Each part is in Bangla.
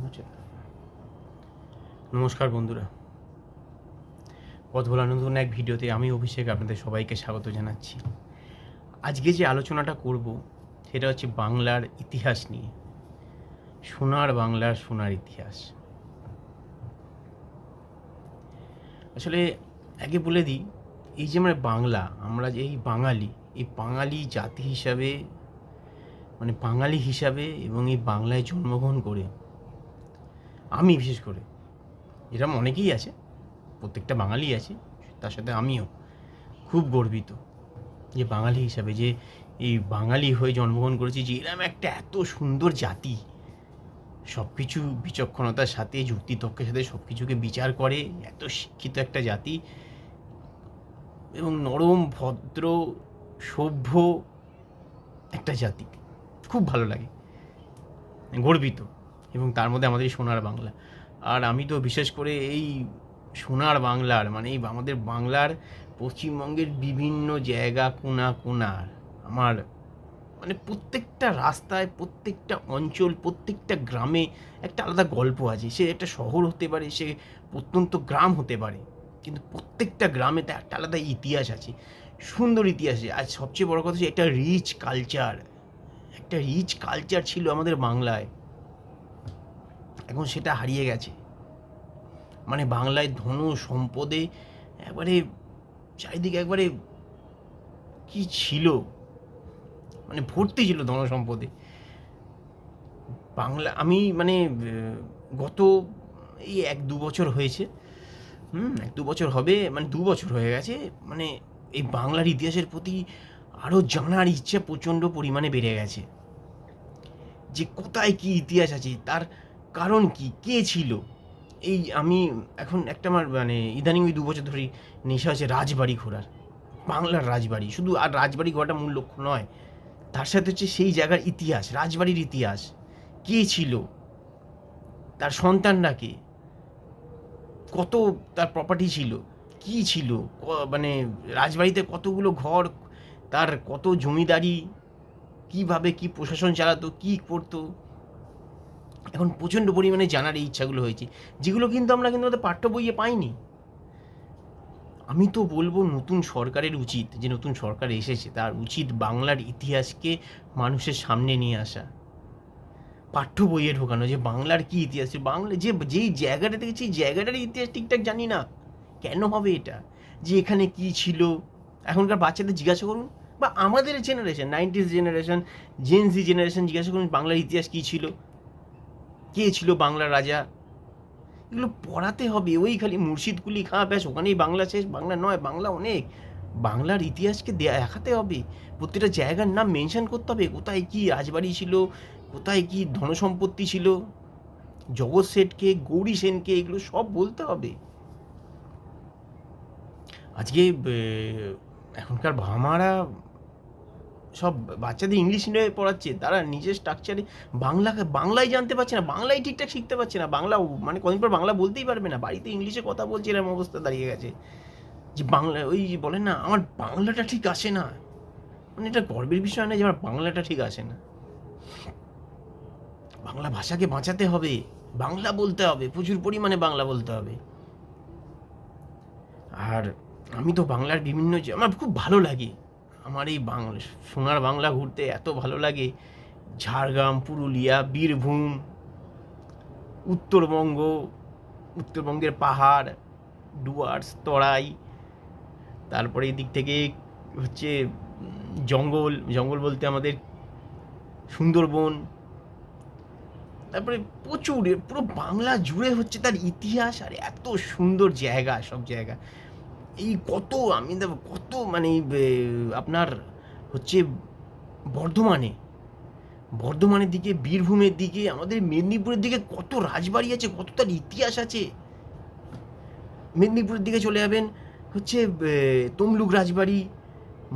হচ্ছে। নমস্কার বন্ধুরা, পথ ভোলা নতুন এক ভিডিওতে আমি অভিষেক আপনাদের সবাইকে স্বাগত জানাচ্ছি। আজকে যে আলোচনাটা করব সেটা হচ্ছে বাংলার ইতিহাস নিয়ে। সোনার বাংলার সোনার ইতিহাস। আসলে আগে বলে দিই, এই যে আমরা যে এই বাঙালি জাতি হিসাবে, মানে বাঙালি হিসাবে এবং এই বাংলায় জন্মগ্রহণ করে আমি বিশেষ করে, এরকম অনেকেই আছে, প্রত্যেকটা বাঙালি আছে, তার সাথে আমিও খুব গর্বিত যে বাঙালি হিসাবে যে এই বাঙালি হয়ে জন্মগ্রহণ করেছি, যে এরকম একটা এত সুন্দর জাতি, সব কিছু বিচক্ষণতার সাথে যুক্তিতর্কের সাথে সব কিছুকে বিচার করে, এত শিক্ষিত একটা জাতি এবং নরম ভদ্র সভ্য একটা জাতি। খুব ভালো লাগে, গর্বিত, এবং তার মধ্যে আমাদের সোনার বাংলা। আর আমি তো বিশেষ করে এই সোনার বাংলার, মানে এই আমাদের বাংলার পশ্চিমবঙ্গের বিভিন্ন জায়গা কোনার আমার, মানে প্রত্যেকটা রাস্তায়, প্রত্যেকটা অঞ্চল, প্রত্যেকটা গ্রামে একটা আলাদা গল্প আছে। সে একটা শহর হতে পারে, সে প্রত্যন্ত গ্রাম হতে পারে, কিন্তু প্রত্যেকটা গ্রামে তো একটা আলাদা ইতিহাস আছে, সুন্দর ইতিহাস আছে। আর সবচেয়ে বড় কথা হচ্ছে একটা রিচ কালচার ছিল আমাদের বাংলায়, এখন সেটা হারিয়ে গেছে। মানে বাংলায় ধন সম্পদে একবারে চারিদিকে একবারে কি ছিল, মানে ভর্তি ছিল ধন সম্পদে বাংলা। আমি মানে গত এই 1-2 বছর হয়েছে, 1-2 বছর হবে, মানে 2 বছর হয়ে গেছে, মানে এই বাংলার ইতিহাসের প্রতি আরও জানার ইচ্ছা প্রচণ্ড পরিমাণে বেড়ে গেছে, যে কোথায় কি ইতিহাস আছে, তার কারণ কি, কে ছিল। এই আমি এখন একটা আমার মানে ইদানিং ওই 2 বছর ধরেই নেশা হচ্ছে রাজবাড়ি ঘোরার, বাংলার রাজবাড়ি। শুধু আর রাজবাড়ি ঘোরাটা মূল লক্ষ্য নয়, তার সাথে হচ্ছে সেই জায়গার ইতিহাস, রাজবাড়ির ইতিহাস, কে ছিল, তার সন্তানরা কে, কত তার প্রপার্টি ছিল, কি ছিল, মানে রাজবাড়িতে কতগুলো ঘর, তার কত জমিদারি, কিভাবে কি প্রশাসন চালাতো, কি করতো। এখন প্রচণ্ড পরিমাণে জানার এই ইচ্ছাগুলো হয়েছে, যেগুলো কিন্তু আমরা আমাদের পাঠ্য বইয়ে পাইনি। আমি তো বলবো নতুন সরকারের উচিত, যে নতুন সরকার এসেছে তার উচিত বাংলার ইতিহাসকে মানুষের সামনে নিয়ে আসা, পাঠ্য বইয়ে ঢোকানো, যে বাংলার কী ইতিহাস, বাংলা যেই জায়গাটা থেকে, সেই জায়গাটার ইতিহাস ঠিকঠাক জানি না, কেন হবে এটা, যে এখানে কি ছিল। এখনকার বাচ্চাদের জিজ্ঞাসা করুন, বা আমাদের generation, 90s generation, Gen Z generation, জিজ্ঞাসা করুন বাংলার ইতিহাস কী ছিল, কে ছিল বাংলার রাজা। এগুলো পড়াতে হবে। ওই খালি মুর্শিদকুলি খাঁ ব্যাস, ওখানেই বাংলা শেষ, বাংলা নয়, বাংলা অনেক। বাংলার ইতিহাসকে দেখাতে হবে, প্রত্যেকটা জায়গার নাম মেনশন করতে হবে, কোথায় কী রাজবাড়ি ছিল, কোথায় কী ধনসম্পত্তি ছিল, জগৎ শেঠকে, গৌরী সেনকে, এগুলো সব বলতে হবে। আজকে এখনকার বাবা-মারা সব বাচ্চাদের ইংলিশ মিডিয়ামে পড়াচ্ছে, তারা নিজের স্ট্রাকচারে বাংলাই জানতে পারছে না, বাংলাই ঠিকঠাক শিখতে পারছে না, বাংলা মানে কদিন পর বাংলা বলতেই পারবে না, বাড়িতে ইংলিশে কথা বলছে, এরকম অবস্থা দাঁড়িয়ে গেছে। যে বাংলা, ওই বলে না, আমার বাংলাটা ঠিক আসে না, মানে এটা গর্বের বিষয় না যে আমার বাংলাটা ঠিক আসে না। বাংলা ভাষাকে বাঁচাতে হবে, বাংলা বলতে হবে, প্রচুর পরিমাণে বাংলা বলতে হবে। আর আমি তো বাংলার বিভিন্ন, আমার খুব ভালো লাগে, আমার এই বাংলা, সোনার বাংলা ঘুরতে এত ভালো লাগে। ঝাড়গ্রাম, পুরুলিয়া, বীরভূম, উত্তরবঙ্গের পাহাড়, ডুয়ার্স, তরাই, তারপরে এদিক থেকে হচ্ছে জঙ্গল বলতে আমাদের সুন্দরবন, তারপরে প্রচুর, পুরো বাংলা জুড়ে হচ্ছে তার ইতিহাস, আর এত সুন্দর জায়গা, সব জায়গা। এই কত মানে আপনার হচ্ছে বর্ধমানের দিকে, বীরভূমের দিকে, আমাদের মেদিনীপুরের দিকে কত রাজবাড়ি আছে, কত তার ইতিহাস আছে। মেদিনীপুরের দিকে চলে যাবেন, হচ্ছে তমলুক রাজবাড়ি,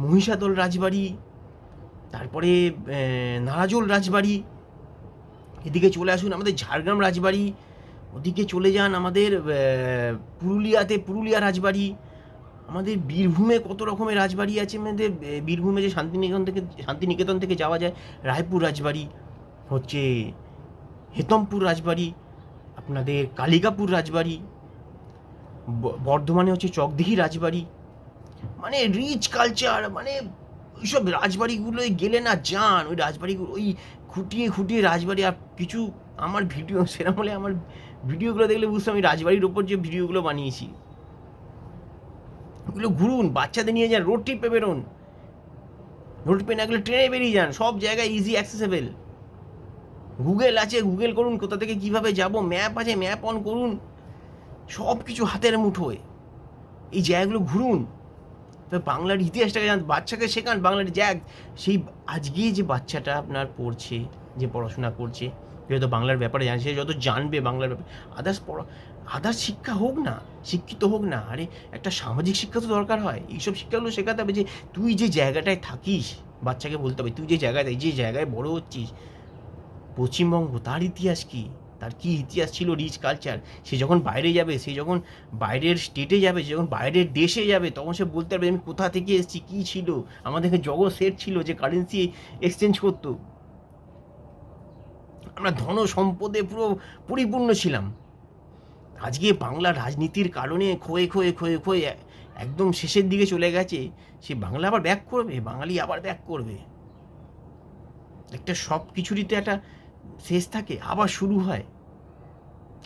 মহিষাদল রাজবাড়ি, তারপরে নারাজোল রাজবাড়ি। এদিকে চলে আসুন আমাদের ঝাড়গ্রাম রাজবাড়ি, ওদিকে চলে যান আমাদের পুরুলিয়া রাজবাড়ি, আমাদের বীরভূমে কত রকমের রাজবাড়ি আছে। আমাদের বীরভূমে যে শান্তিনিকেতন থেকে যাওয়া যায়, রায়পুর রাজবাড়ি, হচ্ছে হেতমপুর রাজবাড়ি, আপনাদের কালিকাপুর রাজবাড়ি, বর্ধমানে হচ্ছে চকদিঘি রাজবাড়ি, মানে রিচ কালচার, মানে ওইসব রাজবাড়িগুলোয় গেলে না যান, ওই রাজবাড়িগুলো ওই খুঁটিয়ে খুঁটিয়ে রাজবাড়ি। আর কিছু আমার ভিডিও সেরকম হলে আমার ভিডিওগুলো দেখলে বুঝতাম আমি রাজবাড়ির ওপর যে ভিডিওগুলো বানিয়েছি, ওগুলো ঘুরুন, বাচ্চাদের নিয়ে যান, রোড ট্রিপে বেরোন, রোড ট্রিপে না গেলে ট্রেনে বেরিয়ে যান, সব জায়গায় ইজি অ্যাক্সেসেবল। গুগল আছে, গুগল করুন কোথা থেকে কীভাবে যাব, ম্যাপ আছে, ম্যাপ অন করুন, সব কিছু হাতের মুঠোয়। এই জায়গাগুলো ঘুরুন, বাংলার ইতিহাসটাকে জান, বাচ্চাকে শেখান বাংলার জ্যাক। সেই আজকে যে বাচ্চাটা আপনার পড়ছে, যে পড়াশোনা করছে, সে যত বাংলার ব্যাপারে জানে, সে যত জানবে বাংলার ব্যাপারে, আদার্স শিক্ষা হোক না, শিক্ষিত হোক না, আরে একটা সামাজিক শিক্ষা তো দরকার হয়। এইসব শিক্ষাগুলো শেখাতে হবে যে তুই যে জায়গাটায় থাকিস, বাচ্চাকে বলতে হবে তুই যে জায়গায় বড় হচ্ছিস, পশ্চিমবঙ্গ, তার ইতিহাস কী, তার কী ইতিহাস ছিল, রিচ কালচার। সে যখন বাইরে যাবে, সে যখন বাইরের স্টেটে যাবে, যখন বাইরের দেশে যাবে, তখন সে বলতে পারবে আমি কোথা থেকে এসেছি, কী ছিল, আমাদের জগৎ সেট ছিল যে কারেন্সি এক্সচেঞ্জ করতো, আমরা ধন সম্পদে পুরো পরিপূর্ণ ছিলাম। আজকে বাংলা রাজনীতির কারণে ক্ষয়ে ক্ষয়ে ক্ষয়ে ক্ষয়ে একদম শেষের দিকে চলে গেছে। সে বাংলা আবার ব্যাক করবে, বাঙালি আবার ব্যাক করবে। একটা সব কিছুরই তো একটা শেষ থাকে, আবার শুরু হয়।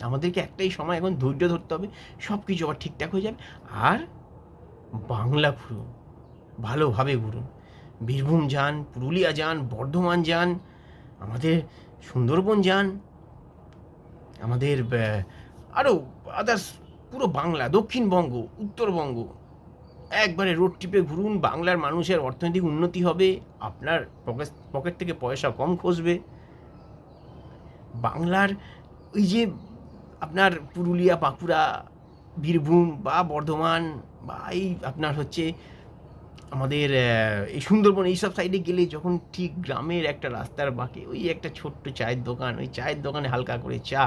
আমাদেরকে একটাই সময় এখন ধৈর্য ধরতে হবে, সব কিছু আবার ঠিকঠাক হয়ে যাবে। আর বাংলা ঘুরুন, ভালোভাবে ঘুরুন, বীরভূম যান, পুরুলিয়া যান, বর্ধমান যান, আমাদের সুন্দরবন যান, আমাদের আরও আদার্স পুরো বাংলা, দক্ষিণবঙ্গ, উত্তরবঙ্গ, একবারে রোড ট্রিপে ঘুরুন। বাংলার মানুষের অর্থনৈতিক উন্নতি হবে, আপনার পকেট থেকে পয়সা কম খসবে। বাংলার ওই যে আপনার পুরুলিয়া, বাঁকুড়া, বীরভূম বা বর্ধমান বা এই আপনার হচ্ছে আমাদের এই সুন্দরবন, এইসব সাইডে গেলে যখন ঠিক গ্রামের একটা রাস্তার বাঁকে ওই একটা ছোট্ট চায়ের দোকান, ওই চায়ের দোকানে হালকা করে চা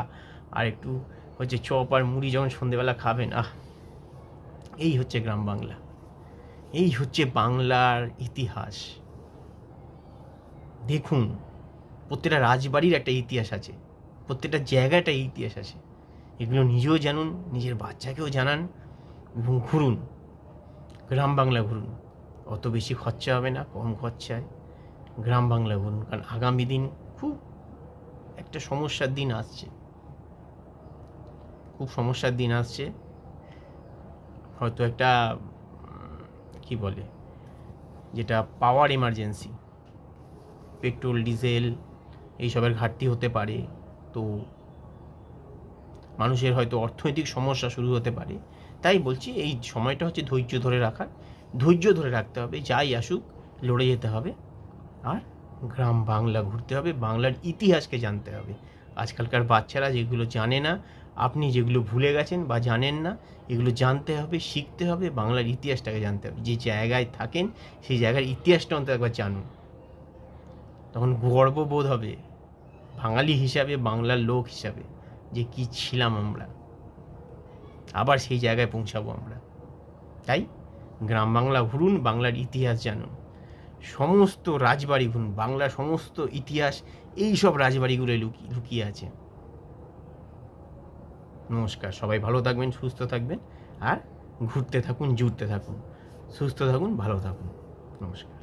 আর একটু হচ্ছে চপ আর মুড়ি যখন সন্ধেবেলা খাবেন, এই হচ্ছে গ্রাম বাংলা, এই হচ্ছে বাংলার ইতিহাস। দেখুন, প্রত্যেকটা রাজবাড়ির একটা ইতিহাস আছে, প্রত্যেকটা জায়গায় একটা ইতিহাস আছে। এগুলো নিজেও জানুন, নিজের বাচ্চাকেও জানান এবং ঘুরুন, গ্রাম বাংলা ঘুরুন। অত বেশি খরচা হবে না, কম খরচায় গ্রাম বাংলা ঘুরুন। কারণ আগামী দিন খুব একটা সমস্যার দিন আসছে, খুব সমস্যার দিন আসছে। হয়তো একটা কি বলে, যেটা পাওয়ার এমার্জেন্সি, পেট্রোল ডিজেল এইসবের ঘাটতি হতে পারে, তো মানুষের হয়তো অর্থনৈতিক সমস্যা শুরু হতে পারে। তাই বলছি এই সময়টা হচ্ছে ধৈর্য ধরে রাখার, ধৈর্য ধরে রাখতে হবে, যাই আসুক লড়ে যেতে হবে। আর গ্রাম বাংলা ঘুরতে হবে, বাংলার ইতিহাসকে জানতে হবে। আজকালকার বাচ্চারা যেগুলো জানে না, আপনি যেগুলো ভুলে গেছেন বা জানেন না, এগুলো জানতে হবে, শিখতে হবে, বাংলার ইতিহাসটাকে জানতে হবে। যে জায়গায় থাকেন সেই জায়গার ইতিহাসটা অন্তত একবার জানুন, তখন গর্ববোধ হবে বাঙালি হিসাবে, বাংলার লোক হিসাবে, যে কী ছিলাম আমরা, আবার সেই জায়গায় পৌঁছাবো আমরা। তাই গ্রাম বাংলা ঘুরুন, বাংলার ইতিহাস জানুন, সমস্ত রাজবাড়ি ঘুরুন, বাংলার সমস্ত ইতিহাস এই সব রাজবাড়িগুলো লুকিয়ে আছে। নমস্কার, সবাই ভালো থাকবেন, সুস্থ থাকবেন, আর ঘুরতে থাকুন, জুড়তে থাকুন, সুস্থ থাকুন, ভালো থাকুন। নমস্কার।